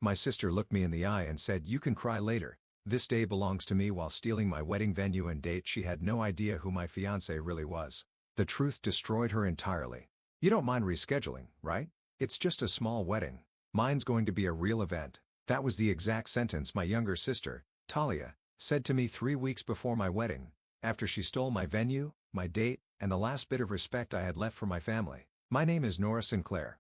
My sister looked me in the eye and said, "You can cry later. This day belongs to me," while stealing my wedding venue and date. She had no idea who my fiancé really was. The truth destroyed her entirely. "You don't mind rescheduling, right? It's just a small wedding. Mine's going to be a real event." That was the exact sentence my younger sister, Talia, said to me 3 weeks before my wedding, after she stole my venue, my date, and the last bit of respect I had left for my family. My name is Nora Sinclair.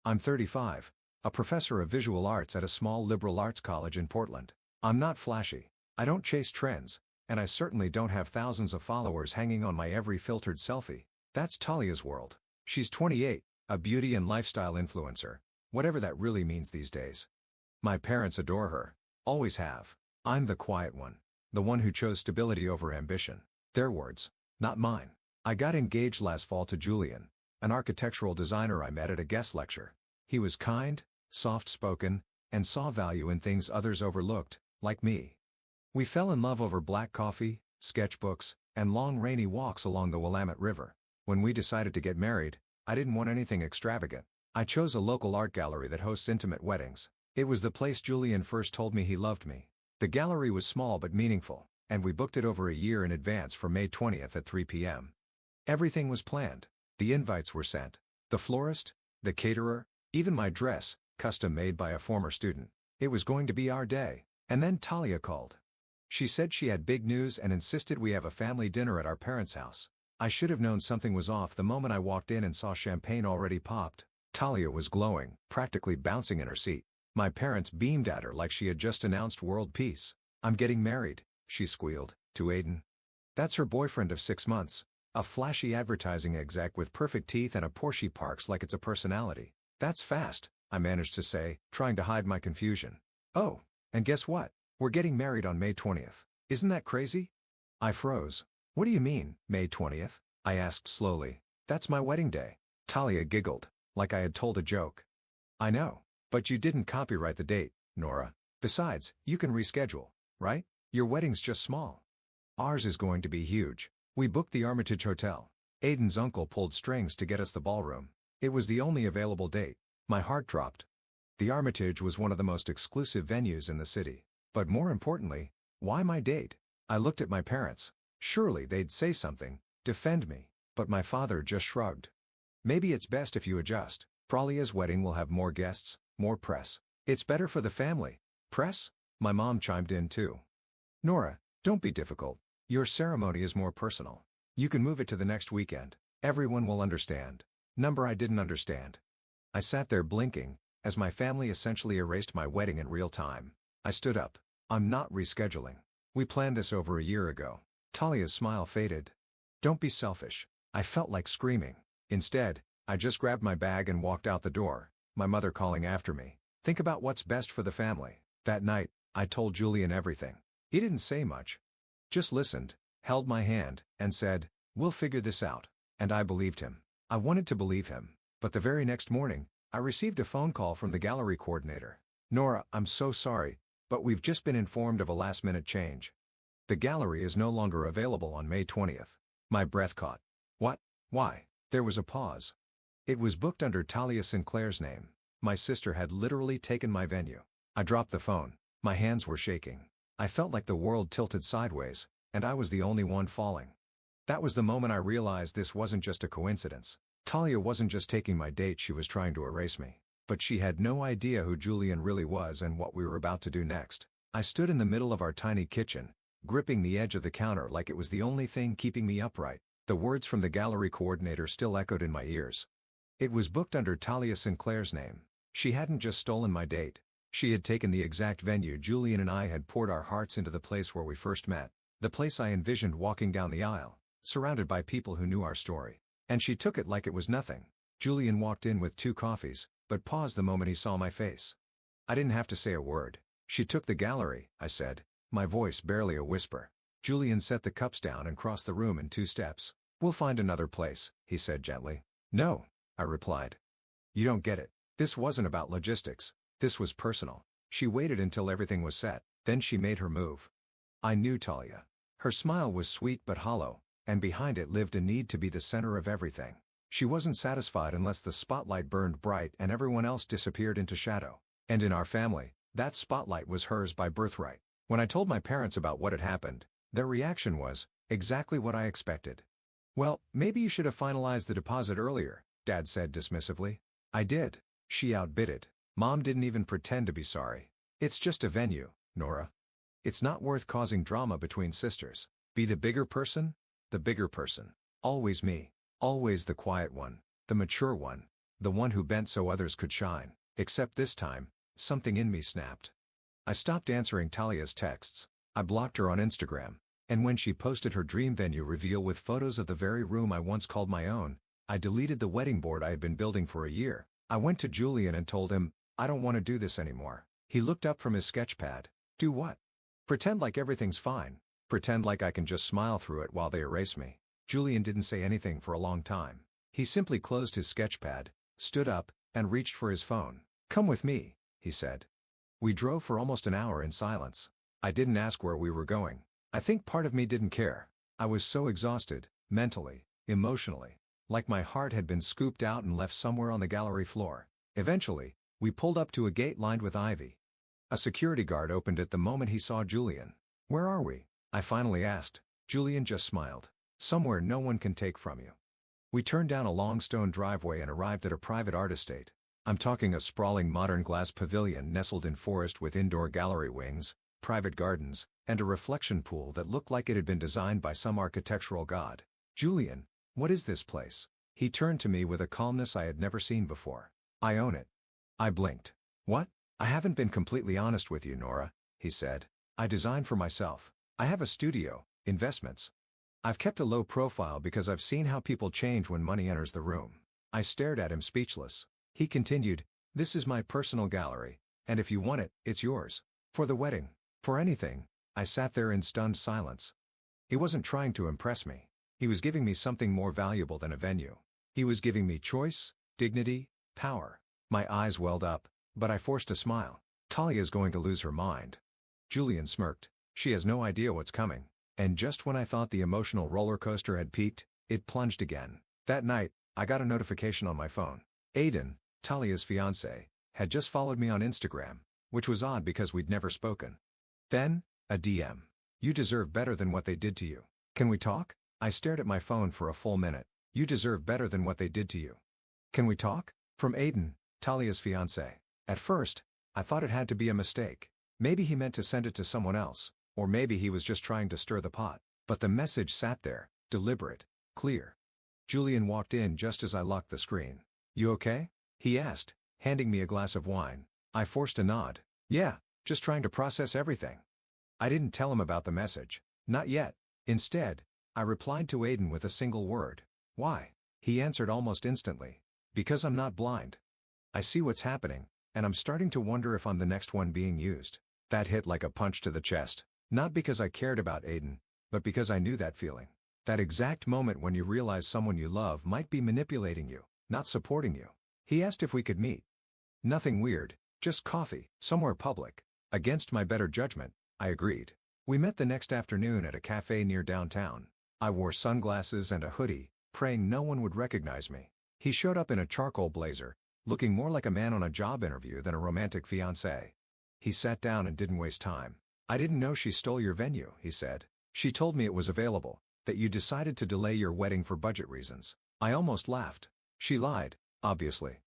I'm 35, a professor of visual arts at a small liberal arts college in Portland. I'm not flashy. I don't chase trends, and I certainly don't have thousands of followers hanging on my every filtered selfie. That's Talia's world. She's 28, a beauty and lifestyle influencer, whatever that really means these days. My parents adore her. Always have. I'm the quiet one. The one who chose stability over ambition. Their words, not mine. I got engaged last fall to Julian, an architectural designer I met at a guest lecture. He was kind, soft-spoken, and saw value in things others overlooked, like me. We fell in love over black coffee, sketchbooks, and long rainy walks along the Willamette River. When we decided to get married, I didn't want anything extravagant. I chose a local art gallery that hosts intimate weddings. It was the place Julian first told me he loved me. The gallery was small but meaningful, and we booked it over a year in advance for May 20th at 3 p.m. Everything was planned. The invites were sent. The florist, the caterer, even my dress, custom made by a former student. It was going to be our day. And then Talia called. She said she had big news and insisted we have a family dinner at our parents' house. I should have known something was off the moment I walked in and saw champagne already popped. Talia was glowing, practically bouncing in her seat. My parents beamed at her like she had just announced world peace. "I'm getting married," she squealed, "to Aiden. That's her boyfriend of 6 months. A flashy advertising exec with perfect teeth and a Porsche parks like it's a personality." "That's fast," I managed to say, trying to hide my confusion. "Oh, and guess what? We're getting married on May 20th. Isn't that crazy?" I froze. "What do you mean, May 20th? I asked slowly. "That's my wedding day." Talia giggled, like I had told a joke. "I know. But you didn't copyright the date, Nora. Besides, you can reschedule, right? Your wedding's just small. Ours is going to be huge. We booked the Armitage Hotel. Aiden's uncle pulled strings to get us the ballroom. It was the only available date." My heart dropped. The Armitage was one of the most exclusive venues in the city. But more importantly, why my date? I looked at my parents. Surely they'd say something, defend me. But my father just shrugged. "Maybe it's best if you adjust. Pralia's wedding will have more guests, more press. It's better for the family." "Press?" My mom chimed in too. "Nora, don't be difficult. Your ceremony is more personal. You can move it to the next weekend. Everyone will understand." I didn't understand. I sat there blinking, as my family essentially erased my wedding in real time. I stood up. "I'm not rescheduling. We planned this over a year ago." Talia's smile faded. "Don't be selfish." I felt like screaming. Instead, I just grabbed my bag and walked out the door, my mother calling after me. "Think about what's best for the family." That night, I told Julian everything. He didn't say much. Just listened, held my hand, and said, "We'll figure this out." And I believed him. I wanted to believe him. But the very next morning, I received a phone call from the gallery coordinator. "Nora, I'm so sorry, but we've just been informed of a last-minute change. The gallery is no longer available on May 20th. My breath caught. "What? Why?" There was a pause. It was booked under Talia Sinclair's name. My sister had literally taken my venue. I dropped the phone. My hands were shaking. I felt like the world tilted sideways, and I was the only one falling. That was the moment I realized this wasn't just a coincidence. Talia wasn't just taking my date, she was trying to erase me. But she had no idea who Julian really was and what we were about to do next. I stood in the middle of our tiny kitchen, gripping the edge of the counter like it was the only thing keeping me upright. The words from the gallery coordinator still echoed in my ears. It was booked under Talia Sinclair's name. She hadn't just stolen my date. She had taken the exact venue Julian and I had poured our hearts into, the place where we first met. The place I envisioned walking down the aisle, surrounded by people who knew our story. And she took it like it was nothing. Julian walked in with 2 coffees, but paused the moment he saw my face. I didn't have to say a word. "She took the gallery," I said, my voice barely a whisper. Julian set the cups down and crossed the room in 2 steps. "We'll find another place," he said gently. "No," I replied. "You don't get it. This wasn't about logistics. This was personal." She waited until everything was set, then she made her move. I knew Talia. Her smile was sweet but hollow, and behind it lived a need to be the center of everything. She wasn't satisfied unless the spotlight burned bright and everyone else disappeared into shadow. And in our family, That spotlight was hers by birthright. When I told my parents about what had happened, their reaction was exactly what I expected. "Well, maybe you should have finalized the deposit earlier," Dad said dismissively. "I did." She outbid it. Mom didn't even pretend to be sorry. "It's just a venue, Nora. It's not worth causing drama between sisters. Be the bigger person? The bigger person. Always me. Always the quiet one. The mature one. The one who bent so others could shine. Except this time, something in me snapped. I stopped answering Talia's texts. I blocked her on Instagram. And when she posted her dream venue reveal with photos of the very room I once called my own, I deleted the wedding board I had been building for a year. I went to Julian and told him, "I don't want to do this anymore." He looked up from his sketchpad. "Do what?" "Pretend like everything's fine. Pretend like I can just smile through it while they erase me." Julian didn't say anything for a long time. He simply closed his sketchpad, stood up, and reached for his phone. "Come with me," he said. We drove for almost an hour in silence. I didn't ask where we were going. I think part of me didn't care. I was so exhausted, mentally, emotionally, like my heart had been scooped out and left somewhere on the gallery floor. Eventually, we pulled up to a gate lined with ivy. A security guard opened it the moment he saw Julian. "Where are we?" I finally asked. Julian just smiled. "Somewhere no one can take from you." We turned down a long stone driveway and arrived at a private art estate. I'm talking a sprawling modern glass pavilion nestled in forest with indoor gallery wings, private gardens, and a reflection pool that looked like it had been designed by some architectural god. "Julian, what is this place?" He turned to me with a calmness I had never seen before. "I own it." I blinked. "What?" "I haven't been completely honest with you, Nora," he said. "I design for myself. I have a studio, investments. I've kept a low profile because I've seen how people change when money enters the room." I stared at him speechless. He continued, "This is my personal gallery, and if you want it, it's yours. For the wedding. For anything." I sat there in stunned silence. He wasn't trying to impress me. He was giving me something more valuable than a venue. He was giving me choice, dignity, power. My eyes welled up, but I forced a smile. "Talia's going to lose her mind." Julian smirked. "She has no idea what's coming." And just when I thought the emotional roller coaster had peaked, it plunged again. That night, I got a notification on my phone. Aiden, Talia's fiancé, had just followed me on Instagram, which was odd because we'd never spoken. Then, a DM. "You deserve better than what they did to you. Can we talk?" I stared at my phone for a full minute. "You deserve better than what they did to you. Can we talk?" From Aiden, Talia's fiancé. At first, I thought it had to be a mistake. Maybe he meant to send it to someone else, or maybe he was just trying to stir the pot. But the message sat there, deliberate, clear. Julian walked in just as I locked the screen. "You okay?" he asked, handing me a glass of wine. I forced a nod. "Yeah, just trying to process everything." I didn't tell him about the message. Not yet. Instead, I replied to Aiden with a single word. "Why?" He answered almost instantly. "Because I'm not blind. I see what's happening, and I'm starting to wonder if I'm the next one being used." That hit like a punch to the chest. Not because I cared about Aiden, but because I knew that feeling. That exact moment when you realize someone you love might be manipulating you, not supporting you. He asked if we could meet. Nothing weird, just coffee, somewhere public. Against my better judgment, I agreed. We met the next afternoon at a cafe near downtown. I wore sunglasses and a hoodie, praying no one would recognize me. He showed up in a charcoal blazer, looking more like a man on a job interview than a romantic fiancé. He sat down and didn't waste time. "I didn't know she stole your venue," he said. "She told me it was available, that you decided to delay your wedding for budget reasons." I almost laughed. "She lied, obviously."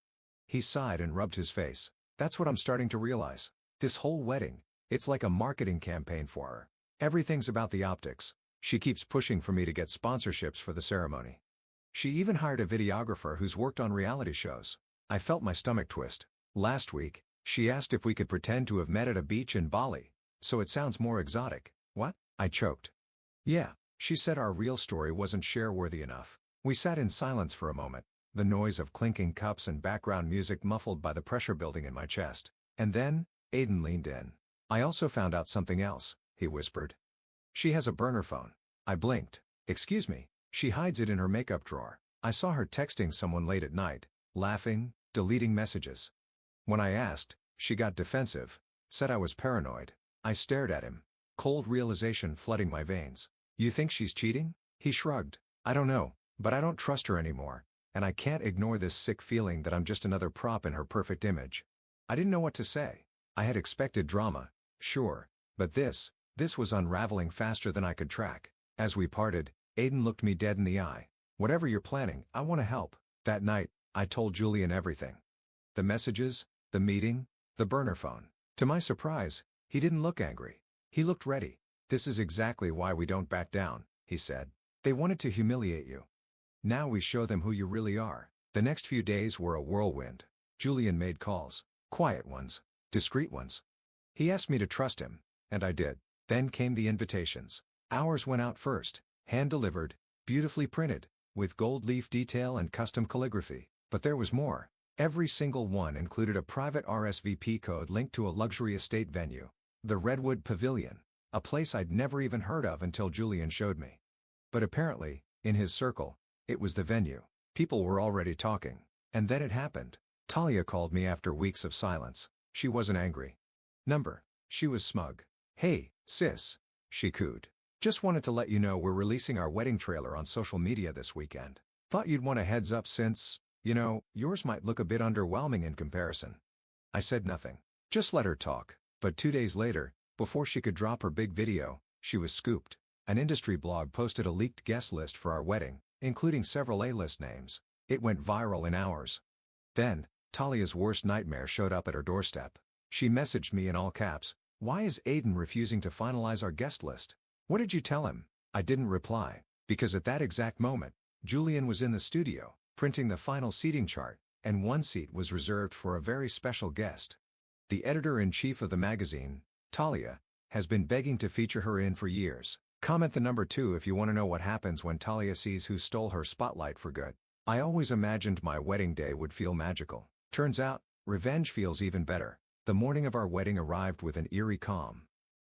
He sighed and rubbed his face. "That's what I'm starting to realize. This whole wedding, it's like a marketing campaign for her. Everything's about the optics. She keeps pushing for me to get sponsorships for the ceremony. She even hired a videographer who's worked on reality shows." I felt my stomach twist. "Last week, she asked if we could pretend to have met at a beach in Bali, so it sounds more exotic." "What?" I choked. "Yeah, she said our real story wasn't share-worthy enough." We sat in silence for a moment, the noise of clinking cups and background music muffled by the pressure building in my chest. And then, Aiden leaned in. "I also found out something else," he whispered. "She has a burner phone." I blinked. "Excuse me." "She hides it in her makeup drawer. I saw her texting someone late at night, laughing, deleting messages. When I asked, she got defensive, said I was paranoid." I stared at him, cold realization flooding my veins. "You think she's cheating?" He shrugged. "I don't know, but I don't trust her anymore, and I can't ignore this sick feeling that I'm just another prop in her perfect image." I didn't know what to say. I had expected drama, sure, but this was unraveling faster than I could track. As we parted, Aiden looked me dead in the eye. Whatever you're planning, I want to help. That night, I told Julian everything. The messages, the meeting, the burner phone. To my surprise, he didn't look angry. He looked ready. This is exactly why we don't back down, he said. They wanted to humiliate you. Now we show them who you really are. The next few days were a whirlwind. Julian made calls. Quiet ones. Discreet ones. He asked me to trust him, and I did. Then came the invitations. Ours went out first, hand-delivered, beautifully printed, with gold leaf detail and custom calligraphy. But there was more. Every single one included a private RSVP code linked to a luxury estate venue. The Redwood Pavilion. A place I'd never even heard of until Julian showed me. But apparently, in his circle, it was the venue. People were already talking. And then it happened. Talia called me after weeks of silence. She wasn't angry. She was smug. "Hey, sis," she cooed. "Just wanted to let you know we're releasing our wedding trailer on social media this weekend. Thought you'd want a heads up since, yours might look a bit underwhelming in comparison." I said nothing. Just let her talk. But 2 days later, before she could drop her big video, she was scooped. An industry blog posted a leaked guest list for our wedding, including several A-list names. It went viral in hours. Then, Talia's worst nightmare showed up at her doorstep. She messaged me in all caps, "Why is Aiden refusing to finalize our guest list? What did you tell him?" I didn't reply, because at that exact moment, Julian was in the studio, printing the final seating chart, and one seat was reserved for a very special guest. The editor-in-chief of the magazine, Talia, has been begging to feature her in for years. Comment the number 2 if you want to know what happens when Talia sees who stole her spotlight for good. I always imagined my wedding day would feel magical. Turns out, revenge feels even better. The morning of our wedding arrived with an eerie calm.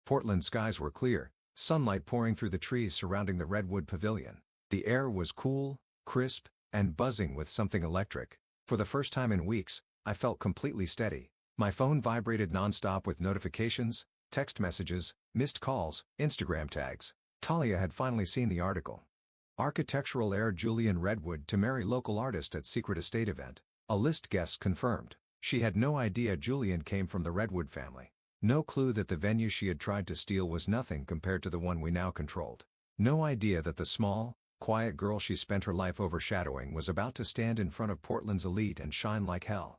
Portland skies were clear, sunlight pouring through the trees surrounding the Redwood Pavilion. The air was cool, crisp, and buzzing with something electric. For the first time in weeks, I felt completely steady. My phone vibrated nonstop with notifications, text messages, missed calls, Instagram tags. Talia had finally seen the article. Architectural heir Julian Redwood to marry local artist at secret estate event. A list guests confirmed. She had no idea Julian came from the Redwood family. No clue that the venue she had tried to steal was nothing compared to the one we now controlled. No idea that the small, quiet girl she spent her life overshadowing was about to stand in front of Portland's elite and shine like hell.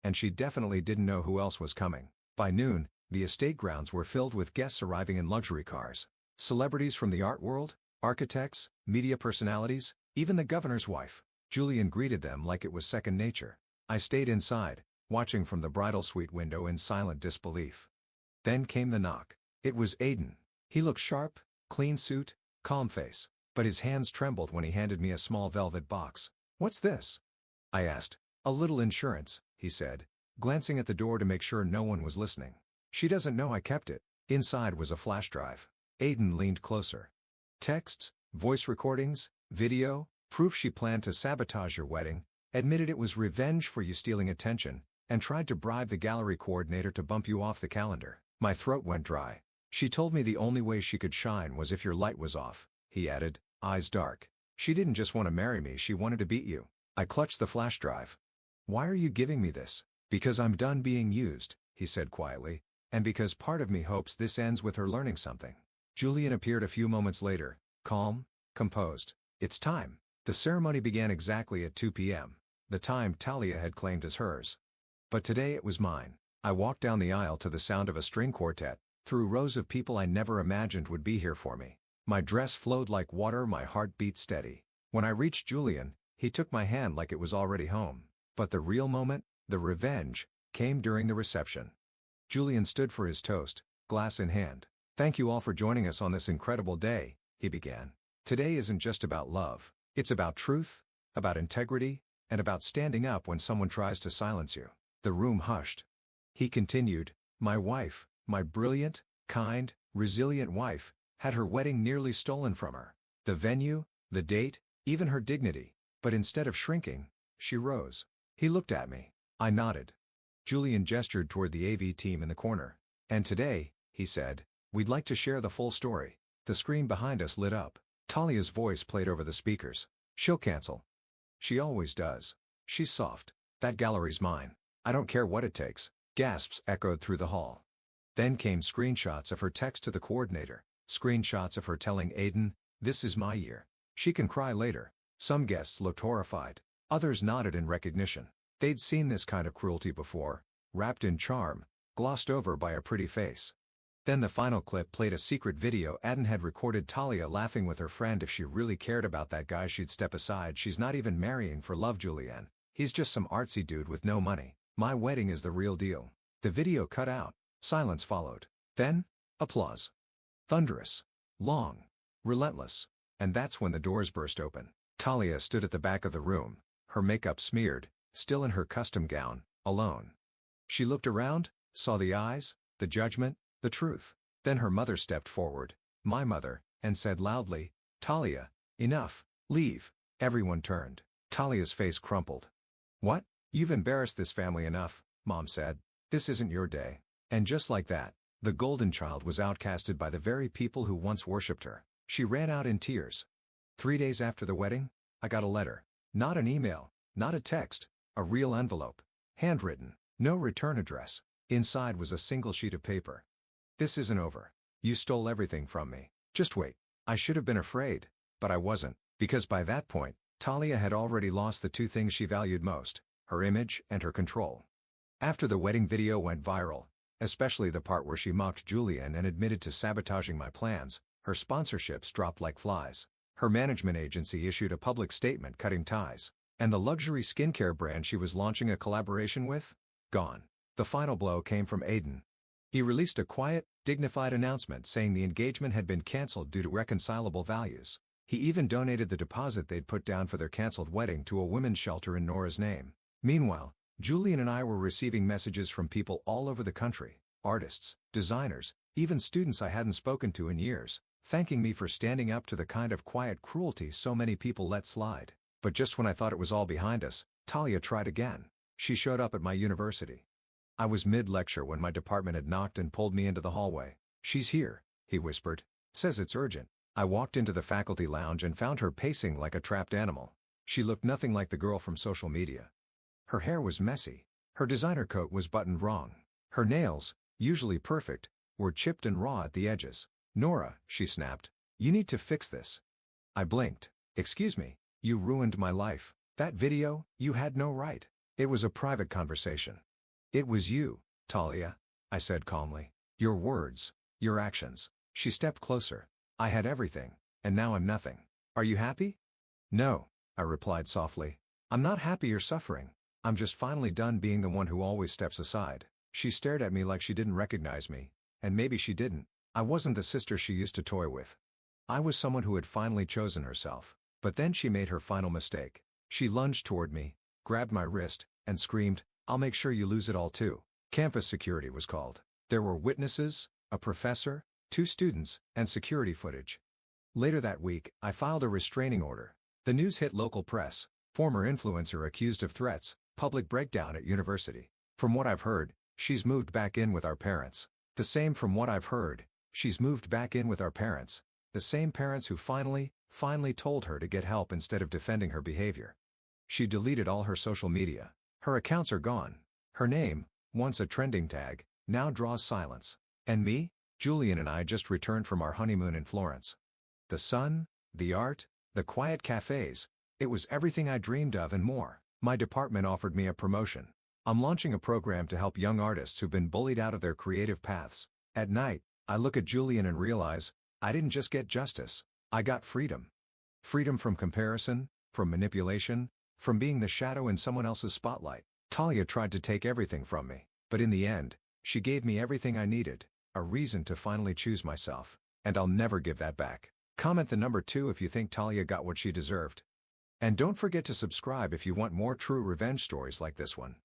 And she definitely didn't know who else was coming. By noon, the estate grounds were filled with guests arriving in luxury cars. Celebrities from the art world, architects, media personalities, even the governor's wife. Julian greeted them like it was second nature. I stayed inside, watching from the bridal suite window in silent disbelief. Then came the knock. It was Aiden. He looked sharp, clean suit, calm face, but his hands trembled when he handed me a small velvet box. "What's this?" I asked. "A little insurance," he said, glancing at the door to make sure no one was listening. "She doesn't know I kept it." Inside was a flash drive. Aiden leaned closer. "Texts, voice recordings, video, proof she planned to sabotage your wedding, admitted it was revenge for you stealing attention, and tried to bribe the gallery coordinator to bump you off the calendar." My throat went dry. "She told me the only way she could shine was if your light was off," he added, eyes dark. "She didn't just want to marry me, she wanted to beat you." I clutched the flash drive. "Why are you giving me this?" "Because I'm done being used," he said quietly, "and because part of me hopes this ends with her learning something." Julian appeared a few moments later, calm, composed. "It's time." The ceremony began exactly at 2 p.m., the time Talia had claimed as hers. But today it was mine. I walked down the aisle to the sound of a string quartet, through rows of people I never imagined would be here for me. My dress flowed like water, my heart beat steady. When I reached Julian, he took my hand like it was already home. But the real moment, the revenge, came during the reception. Julian stood for his toast, glass in hand. "Thank you all for joining us on this incredible day," he began. "Today isn't just about love. It's about truth, about integrity, and about standing up when someone tries to silence you." The room hushed. He continued, "My wife, my brilliant, kind, resilient wife, had her wedding nearly stolen from her. The venue, the date, even her dignity. But instead of shrinking, she rose." He looked at me. I nodded. Julian gestured toward the AV team in the corner. "And today," he said, "we'd like to share the full story." The screen behind us lit up. Talia's voice played over the speakers. "She'll cancel. She always does. She's soft. That gallery's mine. I don't care what it takes." Gasps echoed through the hall. Then came screenshots of her text to the coordinator, screenshots of her telling Aiden, "This is my year. She can cry later." Some guests looked horrified. Others nodded in recognition. They'd seen this kind of cruelty before, wrapped in charm, glossed over by a pretty face. Then the final clip played a secret video Aiden had recorded Talia laughing with her friend. "If she really cared about that guy she'd step aside. She's not even marrying for love, Julianne. He's just some artsy dude with no money. My wedding is the real deal." The video cut out. Silence followed. Then, applause. Thunderous. Long. Relentless. And that's when the doors burst open. Talia stood at the back of the room, her makeup smeared, still in her custom gown, alone. She looked around, saw the eyes, the judgment, the truth. Then her mother stepped forward, my mother, and said loudly, "Talia, enough, leave." Everyone turned. Talia's face crumpled. "What? You've embarrassed this family enough," Mom said. "This isn't your day." And just like that, the golden child was outcasted by the very people who once worshipped her. She ran out in tears. 3 days after the wedding, I got a letter. Not an email, not a text, a real envelope. Handwritten, no return address. Inside was a single sheet of paper. "This isn't over. You stole everything from me. Just wait." I should have been afraid, but I wasn't, because by that point, Talia had already lost the two things she valued most, her image and her control. After the wedding video went viral, especially the part where she mocked Julian and admitted to sabotaging my plans, her sponsorships dropped like flies. Her management agency issued a public statement cutting ties. And the luxury skincare brand she was launching a collaboration with? Gone. The final blow came from Aiden. He released a quiet, dignified announcement saying the engagement had been canceled due to irreconcilable values. He even donated the deposit they'd put down for their canceled wedding to a women's shelter in Nora's name. Meanwhile, Julian and I were receiving messages from people all over the country, artists, designers, even students I hadn't spoken to in years, thanking me for standing up to the kind of quiet cruelty so many people let slide. But just when I thought it was all behind us, Talia tried again. She showed up at my university. I was mid-lecture when my department had knocked and pulled me into the hallway. "She's here," he whispered. "Says it's urgent." I walked into the faculty lounge and found her pacing like a trapped animal. She looked nothing like the girl from social media. Her hair was messy. Her designer coat was buttoned wrong. Her nails, usually perfect, were chipped and raw at the edges. "Nora," she snapped, "you need to fix this." I blinked. "Excuse me, you ruined my life. That video, you had no right. It was a private conversation." "It was you, Talia," I said calmly. "Your words, your actions." She stepped closer. "I had everything, and now I'm nothing. Are you happy?" "No," I replied softly. "I'm not happy or suffering. I'm just finally done being the one who always steps aside." She stared at me like she didn't recognize me, and maybe she didn't. I wasn't the sister she used to toy with. I was someone who had finally chosen herself. But then she made her final mistake. She lunged toward me, grabbed my wrist, and screamed, "I'll make sure you lose it all too." Campus security was called. There were witnesses, a professor, 2 students, and security footage. Later that week, I filed a restraining order. The news hit local press. Former influencer accused of threats, public breakdown at university. From what I've heard, she's moved back in with our parents. The same from what I've heard, she's moved back in with our parents. The same parents who finally told her to get help instead of defending her behavior. She deleted all her social media. Her accounts are gone. Her name, once a trending tag, now draws silence. And me? Julian and I just returned from our honeymoon in Florence. The sun, the art, the quiet cafes, it was everything I dreamed of and more. My department offered me a promotion. I'm launching a program to help young artists who've been bullied out of their creative paths. At night, I look at Julian and realize, I didn't just get justice, I got freedom. Freedom from comparison, from manipulation, from being the shadow in someone else's spotlight. Talia tried to take everything from me, but in the end, she gave me everything I needed, a reason to finally choose myself. And I'll never give that back. Comment the number 2 if you think Talia got what she deserved. And don't forget to subscribe if you want more true revenge stories like this one.